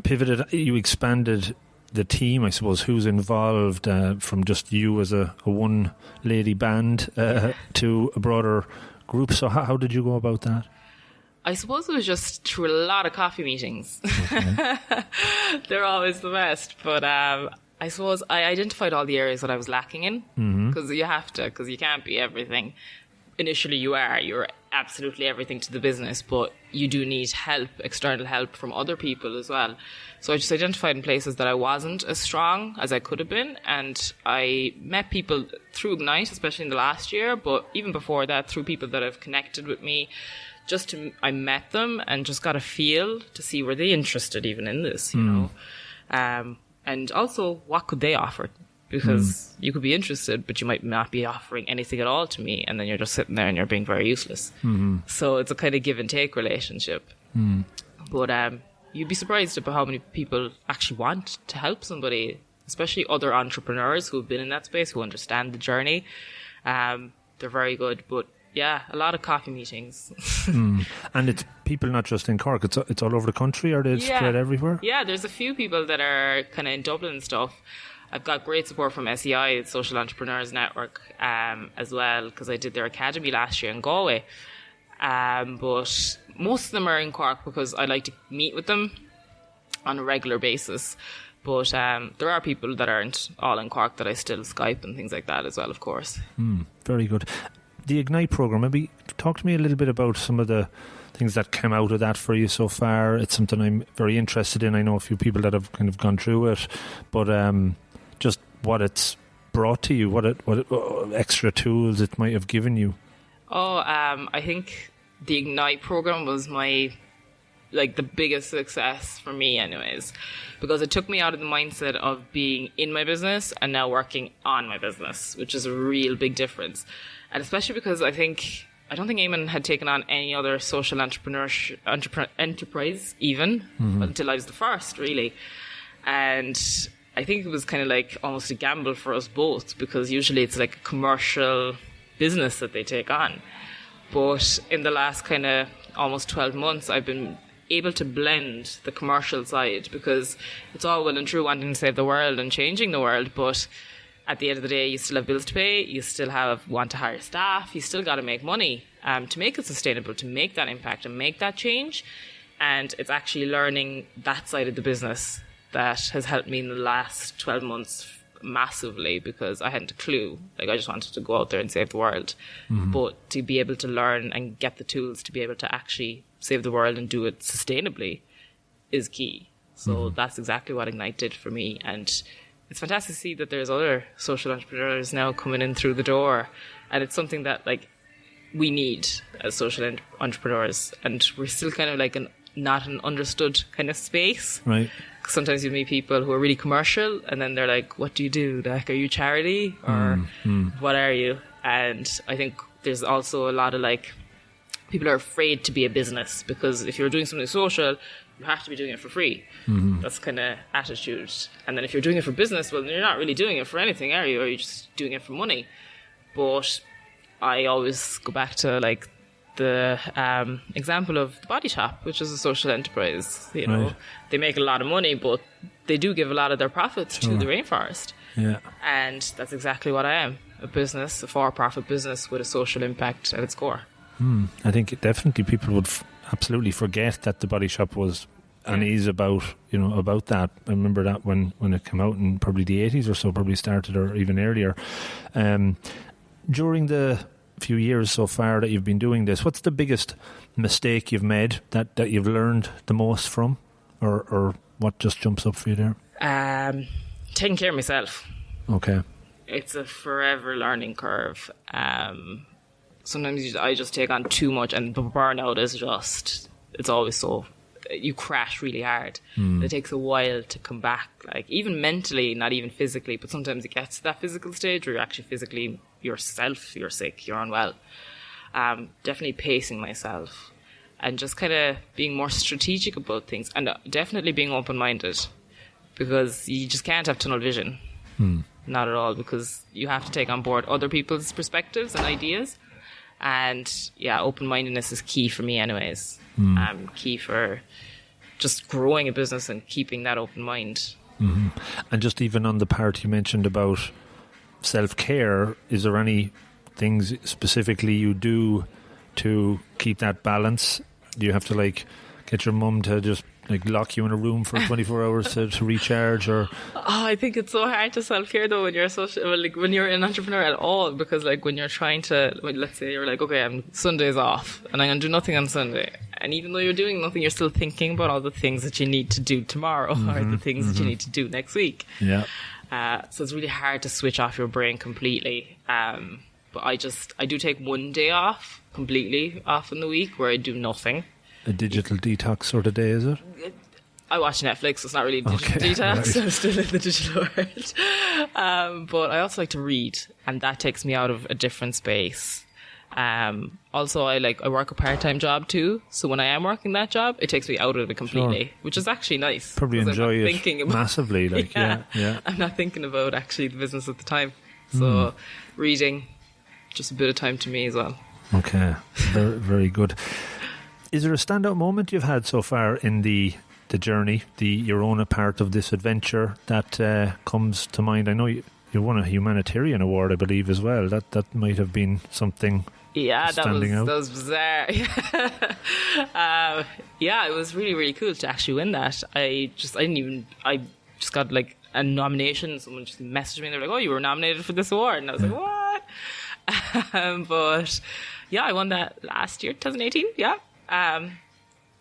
pivoted, you expanded the team, I suppose. Who's involved from just you as a one-lady band to a broader group? So how did you go about that? I suppose it was just through a lot of coffee meetings. Okay. They're always the best. But I suppose I identified all the areas that I was lacking in, because you have to, because you can't be everything. Initially you're absolutely everything to the business, but you do need help, external help from other people as well. So I just identified in places that I wasn't as strong as I could have been, and I met people through Ignite, especially in the last year, but even before that, through people that have connected with me. I met them and just got a feel to see, were they interested even in this, you know? And also, what could they offer? Because you could be interested, but you might not be offering anything at all to me, and then you're just sitting there and you're being very useless. So it's a kind of give and take relationship. But you'd be surprised about how many people actually want to help somebody, especially other entrepreneurs who've been in that space, who understand the journey. They're very good, but yeah, a lot of coffee meetings. And it's people not just in Cork, it's all over the country, or they spread everywhere? Yeah, there's a few people that are kind of in Dublin and stuff. I've got great support from SEI, Social Entrepreneurs Network, as well, because I did their academy last year in Galway. But most of them are in Cork because I like to meet with them on a regular basis. But there are people that aren't all in Cork that I still Skype and things like that as well, of course. Very good. The Ignite program, maybe talk to me a little bit about some of the things that came out of that for you so far. It's something I'm very interested in. I know a few people that have kind of gone through it, but just what it's brought to you, what extra tools it might have given you. I think the Ignite program was the biggest success for me anyways, because it took me out of the mindset of being in my business and now working on my business, which is a real big difference. And especially because I think I don't think Eamon had taken on any other social enterprise even until I was the first, really. And I think it was kind of like almost a gamble for us both, because usually it's like a commercial business that they take on. But in the last kind of almost 12 months, I've been able to blend the commercial side, because it's all well and true wanting to save the world and changing the world, but at the end of the day, you still have bills to pay, you still want to hire staff, you still got to make money to make it sustainable, to make that impact and make that change. And it's actually learning that side of the business that has helped me in the last 12 months massively, because I hadn't a clue. Like, I just wanted to go out there and save the world. But to be able to learn and get the tools to be able to actually save the world and do it sustainably is key. So that's exactly what Ignite did for me. And it's fantastic to see that there's other social entrepreneurs now coming in through the door. And it's something that, like, we need as social entrepreneurs. And we're still kind of like not an understood kind of space. Right. Sometimes you meet people who are really commercial, and then they're like, what do you do? Like, are you charity or what are you? And I think there's also a lot of, like, people are afraid to be a business, because if you're doing something social, you have to be doing it for free. That's kind of attitude. And then if you're doing it for business, well, you're not really doing it for anything, are you? Or you're just doing it for money. But I always go back to, like, the example of the Body Shop, which is a social enterprise. You know, they make a lot of money, but they do give a lot of their profits to the rainforest. Yeah. And that's exactly what I am, a business, a for-profit business with a social impact at its core. I think definitely people would absolutely forget that the Body Shop was and is about that. I remember that when it came out in probably the 80s or so, probably started or even earlier. During the few years so far that you've been doing this, what's the biggest mistake you've made that you've learned the most from, or what just jumps up for you there? Taking care of myself. Okay. It's a forever learning curve. Sometimes I just take on too much, and the burnout is just, it's always so, you crash really hard. It takes a while to come back, like, even mentally, not even physically, but sometimes it gets to that physical stage where you're actually physically yourself, you're sick, you're unwell. Definitely pacing myself and just kind of being more strategic about things, and definitely being open-minded, because you just can't have tunnel vision. Not at all, because you have to take on board other people's perspectives and ideas. And yeah, open-mindedness is key for me anyways. Key for just growing a business and keeping that open mind. And just even on the part you mentioned about self-care, is there any things specifically you do to keep that balance? Do you have to, like, get your mum to just, like, lock you in a room for 24 hours to recharge, or? I think it's so hard to self-care though when you're when you're an entrepreneur at all, because, like, when you're trying to, let's say you're like, okay, Sunday's off and I'm going to do nothing on Sunday, and even though you're doing nothing, you're still thinking about all the things that you need to do tomorrow or the things that you need to do next week. Yeah. So it's really hard to switch off your brain completely. But I do take one day off completely off in the week where I do nothing. A digital detox sort of day, is it? I watch Netflix, so it's not really digital detox. Right. I'm still in the digital world. But I also like to read, and that takes me out of a different space. Also, I work a part-time job too, so when I am working that job, it takes me out of it completely, which is actually nice. Probably enjoy it massively. Yeah. I'm not thinking about actually the business at the time. So reading, just a bit of time to me as well. Okay, very, very good. Is there a standout moment you've had so far in the journey, your own part of this adventure that comes to mind? I know you won a humanitarian award, I believe, as well. That might have been something. Yeah, that was bizarre. Yeah, it was really, really cool to actually win that. I just got, like, a nomination. Someone just messaged me and they were like, "Oh, you were nominated for this award," and I was like, "What?" But yeah, I won that last year, 2018. Yeah.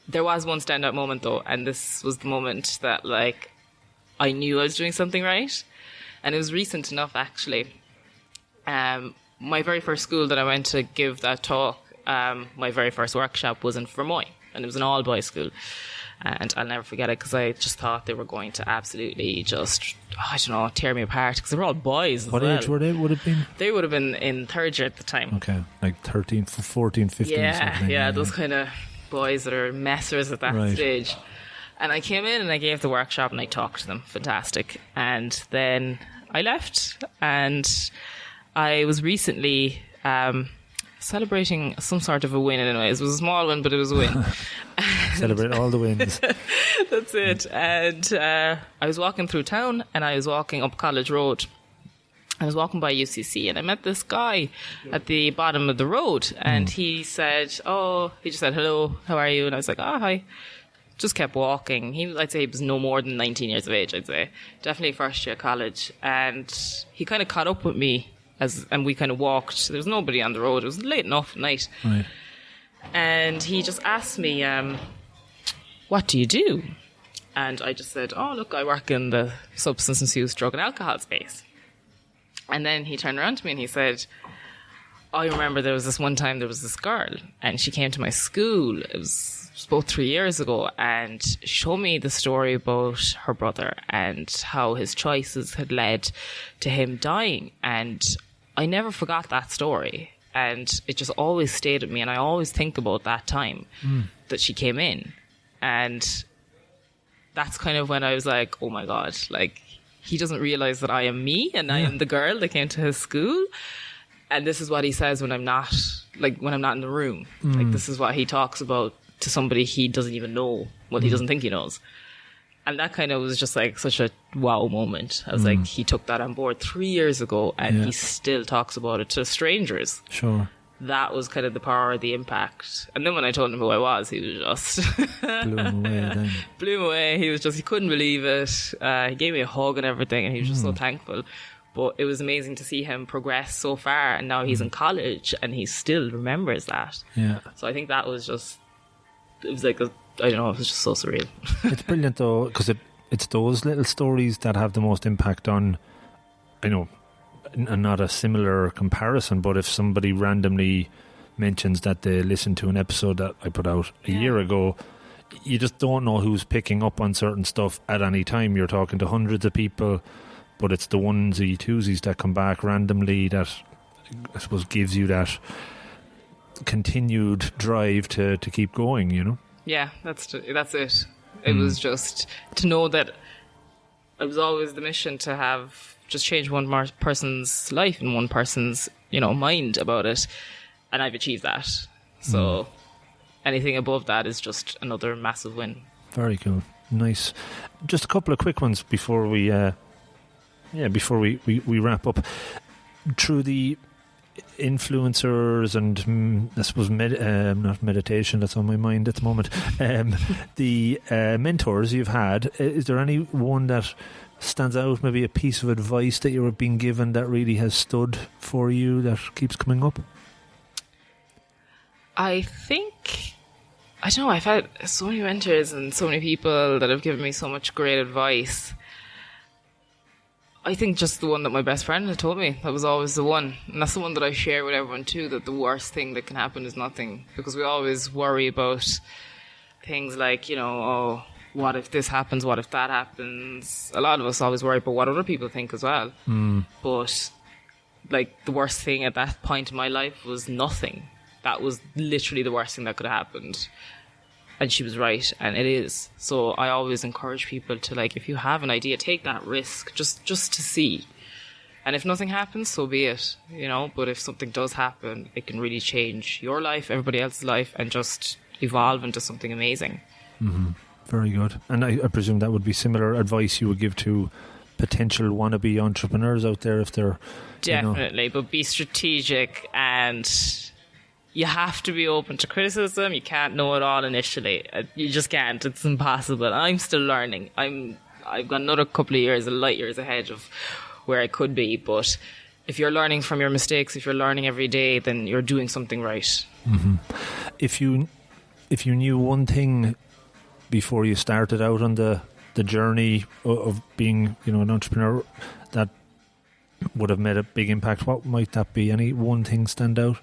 There was one standout moment though, and this was the moment that, like, I knew I was doing something right, and it was recent enough actually. My very first school that I went to give that talk, my very first workshop was in Fermoy, and it was an all-boys school. And I'll never forget it because I just thought they were going to absolutely just, I don't know, tear me apart because they were all boys. What age were they? Would have been? They would have been in third year at the time. Okay, like 13, 14, 15. Yeah, those kind of boys that are messers at that stage. And I came in and I gave the workshop and I talked to them. Fantastic. And then I left and I was recently celebrating some sort of a win anyways. It was a small win, but it was a win. Celebrate all the wins. That's it. And I was walking through town and I was walking up College Road. I was walking by UCC and I met this guy at the bottom of the road and he just said, hello, how are you? And I was like, oh, hi. Just kept walking. I'd say he was no more than 19 years of age, I'd say. Definitely first year college. And he kind of caught up with me and we kind of walked. There was nobody on the road. It was late enough at night. Right. And he just asked me, what do you do? And I just said, oh, look, I work in the substance misuse, drug and alcohol space. And then he turned around to me and he said, I remember there was this one time there was this girl and she came to my school. It was about 3 years ago and she showed me the story about her brother and how his choices had led to him dying. And I never forgot that story. And it just always stayed with me. And I always think about that time that she came in. And that's kind of when I was like, oh my God, like he doesn't realize that I am me and I am the girl that came to his school. And this is what he says when I'm not in the room. Like this is what he talks about to somebody he doesn't even know. Well, he doesn't think he knows. And that kind of was just like such a wow moment. I was like, he took that on board 3 years ago and he still talks about it to strangers. Sure. That was kind of the power of the impact. And then when I told him who I was, he was just blew him away then. Blew him away. He couldn't believe it. He gave me a hug and everything and he was just so thankful. But it was amazing to see him progress so far and now he's in college and he still remembers that. Yeah. So I think that was just, it was like I don't know, it was just so surreal. It's brilliant though, because it's those little stories that have the most impact on, I know, and not a similar comparison, but if somebody randomly mentions that they listened to an episode that I put out a year ago, you just don't know who's picking up on certain stuff at any time. You're talking to hundreds of people, but it's the onesie, twosies that come back randomly that I suppose gives you that continued drive to keep going, you know? Yeah, that's it. It was just to know that it was always the mission to have just change one person's life and one person's, mind about it. And I've achieved that. So anything above that is just another massive win. Very cool. Nice. Just a couple of quick ones before we wrap up. Through the influencers and I suppose not meditation, that's on my mind at the moment, the mentors you've had, is there any one that stands out, maybe a piece of advice that you were being given that really has stood for you, that keeps coming up? I think, I don't know, I've had so many mentors and so many people that have given me so much great advice. I think just the one that my best friend had told me, that was always the one. And that's the one that I share with everyone too, that the worst thing that can happen is nothing. Because we always worry about things like, oh, what if this happens, what if that happens? A lot of us always worry about what other people think as well. But like the worst thing at that point in my life was nothing. That was literally the worst thing that could have happened. And she was right, and it is. So I always encourage people to, like, if you have an idea, take that risk just to see. And if nothing happens, so be it, But if something does happen, it can really change your life, everybody else's life, and just evolve into something amazing. Mm-hmm. Very good. And I presume that would be similar advice you would give to potential wannabe entrepreneurs out there if they're... Definitely, but be strategic and... You have to be open to criticism. You can't know it all initially. You just can't. It's impossible. I'm still learning. I've got another couple of years, light years ahead of where I could be. But if you're learning from your mistakes, if you're learning every day, then you're doing something right. Mm-hmm. If you knew one thing before you started out on the journey of being, an entrepreneur that would have made a big impact, what might that be? Any one thing stand out?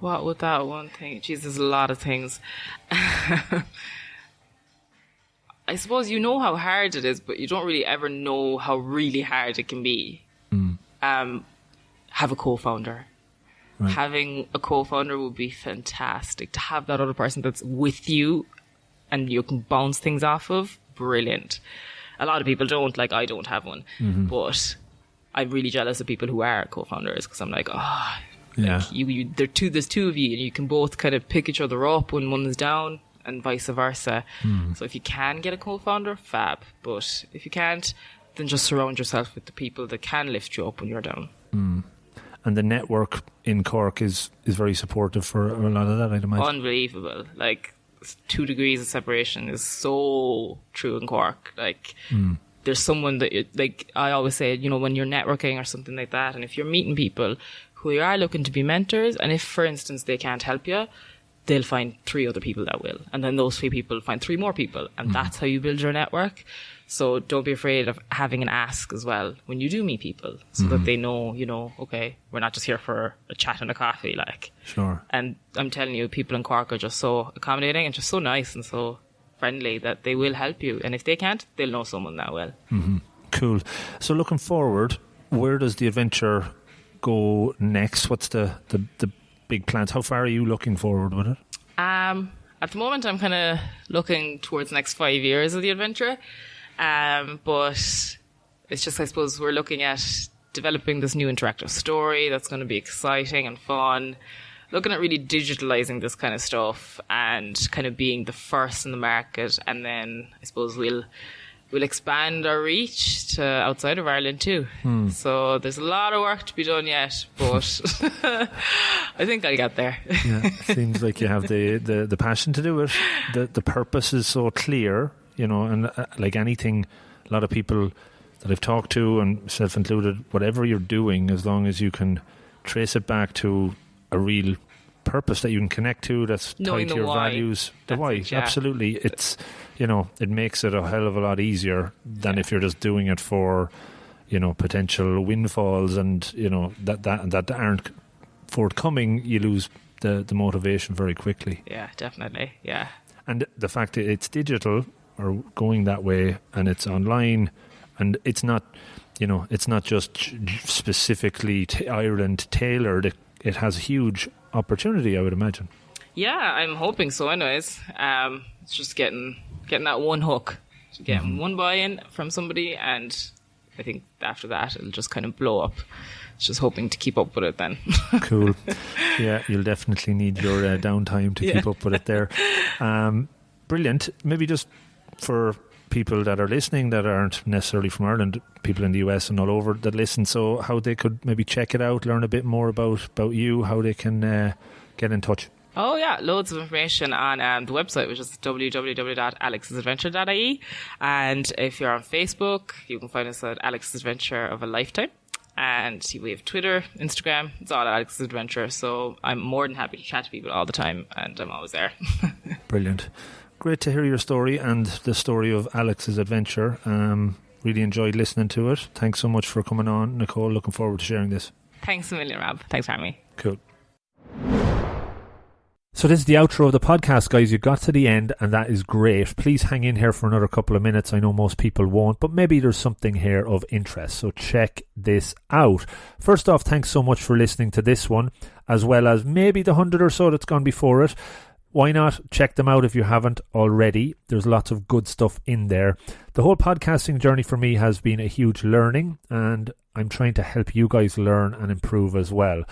What would that one thing? Jeez, there's a lot of things. I suppose you know how hard it is, but you don't really ever know how really hard it can be. Have a co-founder. Right. Having a co-founder would be fantastic. To have that other person that's with you and you can bounce things off of, brilliant. A lot of people don't, like I don't have one. But I'm really jealous of people who are co-founders because I'm like, there's two of you and you can both kind of pick each other up when one is down and vice versa. So if you can get a co-founder, fab. But if you can't, then just surround yourself with the people that can lift you up when you're down. And the network in Cork is very supportive for a lot of that, I'd imagine. Unbelievable. Like, 2 degrees of separation is so true in Cork. Like, there's someone that, like I always say, you know, when you're networking or something like that, and if you're meeting people who you are looking to be mentors, and if, for instance, they can't help you, they'll find 3 other people that will. And then those 3 people find 3 more people. And that's how you build your network. So don't be afraid of having an ask as well when you do meet people, so that they know, you know, okay, we're not just here for a chat and a coffee, like. Sure. And I'm telling you, people in Cork are just so accommodating and just so nice and so friendly that they will help you. And if they can't, they'll know someone that will. Cool. So looking forward, where does the adventure go next? What's the big plans? How far are you looking forward with it? At the moment, I'm kind of looking towards the next 5 years of the adventure. But it's just, I suppose, we're looking at developing this new interactive story that's going to be exciting and fun. Looking at really digitalizing this kind of stuff and kind of being the first in the market. And then I suppose we'll expand our reach to outside of Ireland too. So there's a lot of work to be done yet, but I think I'll get there. Yeah, seems like you have the passion to do it. The purpose is so clear, you know, and like anything, a lot of people that I've talked to, and self-included, whatever you're doing, as long as you can trace it back to a real purpose that you can connect to, that's tied to your values. The why, absolutely. It's, you know, it makes it a hell of a lot easier than if you're just doing it for, you know, potential windfalls and, you know, that aren't forthcoming. You lose the motivation very quickly. Yeah, definitely. Yeah. And the fact that it's digital or going that way and it's online and it's not, you know, it's not just specifically Ireland tailored. It has huge opportunity, I would imagine. Yeah, I'm hoping so anyways. It's just getting that one hook, getting one buy-in from somebody, and I think after that it'll just kind of blow up. Just hoping to keep up with it then. Cool. Yeah, you'll definitely need your downtime to keep up with it there. Brilliant. Maybe just for people that are listening that aren't necessarily from Ireland, people in the US and all over that listen, so how they could maybe check it out, learn a bit more about you, how they can get in touch. Oh yeah, loads of information on the website, which is www.alexsadventure.ie. And if you're on Facebook, you can find us at Alex's Adventure of a Lifetime. And we have Twitter, Instagram, it's all Alex's Adventure. So I'm more than happy to chat to people all the time, and I'm always there. Brilliant. Great to hear your story and the story of Alex's adventure. Really enjoyed listening to it. Thanks so much for coming on, Nicole. Looking forward to sharing this. Thanks a million, Rob. Thanks for having me. Cool. So this is the outro of the podcast, guys. You got to the end, and that is great. Please hang in here for another couple of minutes. I know most people won't, but maybe there's something here of interest. So check this out. First off, thanks so much for listening to this one, as well as maybe the 100 or so that's gone before it. Why not check them out if you haven't already? There's lots of good stuff in there. The whole podcasting journey for me has been a huge learning, and I'm trying to help you guys learn and improve as well.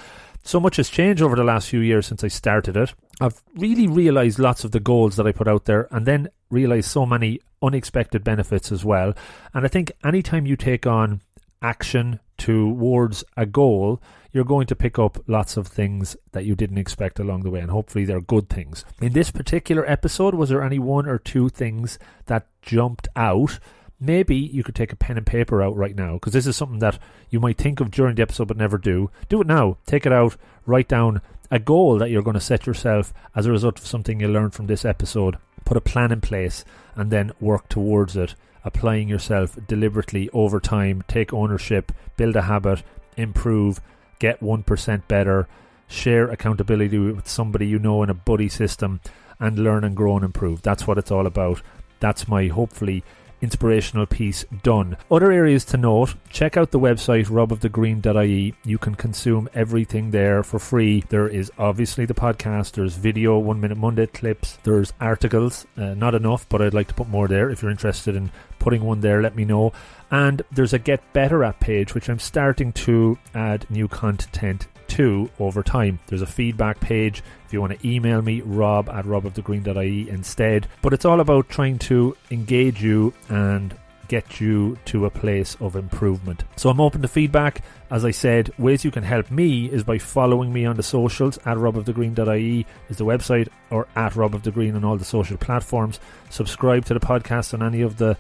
So much has changed over the last few years since I started it. I've really realised lots of the goals that I put out there, and then realised so many unexpected benefits as well. And I think anytime you take on action towards a goal, you're going to pick up lots of things that you didn't expect along the way, and hopefully they're good things. In this particular episode, was there any 1 or 2 things that jumped out? Maybe you could take a pen and paper out right now, because this is something that you might think of during the episode but never do. Do it now. Take it out. Write down a goal that you're going to set yourself as a result of something you learned from this episode. Put a plan in place and then work towards it, applying yourself deliberately over time. Take ownership, build a habit, improve, get 1% better, share accountability with somebody you know in a buddy system, and learn and grow and improve. That's what it's all about. that's my hopefully inspirational piece done. Other areas to note: check out the website robofthegreen.ie. You can consume everything there for free. There is obviously the podcast, there's video, 1 Minute Monday clips, there's articles, not enough, but I'd like to put more there. If you're interested in putting one there, let me know. And there's a Get Better app page, which I'm starting to add new content to over time. There's a feedback page if you want to email me, rob@robofthegreen.ie instead. But it's all about trying to engage you and get you to a place of improvement. So I'm open to feedback. As I said, ways you can help me is by following me on the socials. @robofthegreen.ie is the website, or @robofthegreen on all the social platforms. Subscribe to the podcast on any of the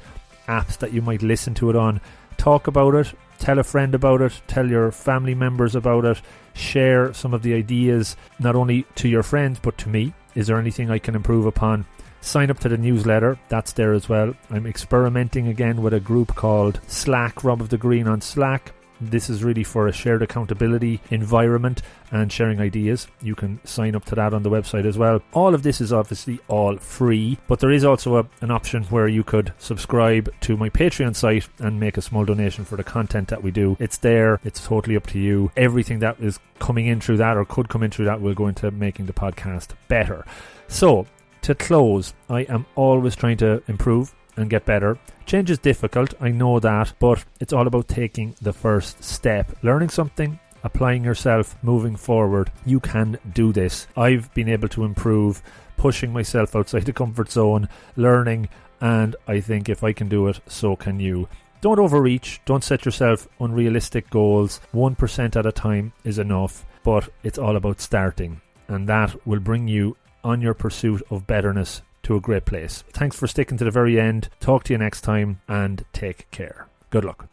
apps that you might listen to it on. Talk about it, tell a friend about it, tell your family members about it, share some of the ideas not only to your friends but to me. Is there anything I can improve upon? Sign up to the newsletter, that's there as well. I'm experimenting again with a group called Slack, Rob of the Green on Slack. This is really for a shared accountability environment and sharing ideas. You can sign up to that on the website as well. All of this is obviously all free, but there is also an option where you could subscribe to my Patreon site and make a small donation for the content that we do. It's there, it's totally up to you. Everything that is coming in through that or could come in through that will go into making the podcast better. So, to close, I am always trying to improve and get better. Change is difficult, I know that, but it's all about taking the first step. Learning something, applying yourself, moving forward. You can do this. I've been able to improve, pushing myself outside the comfort zone, learning, and I think if I can do it, so can you. Don't overreach, don't set yourself unrealistic goals. 1% at a time is enough, but it's all about starting, and that will bring you on your pursuit of betterness to a great place. Thanks for sticking to the very end. Talk to you next time and take care. Good luck.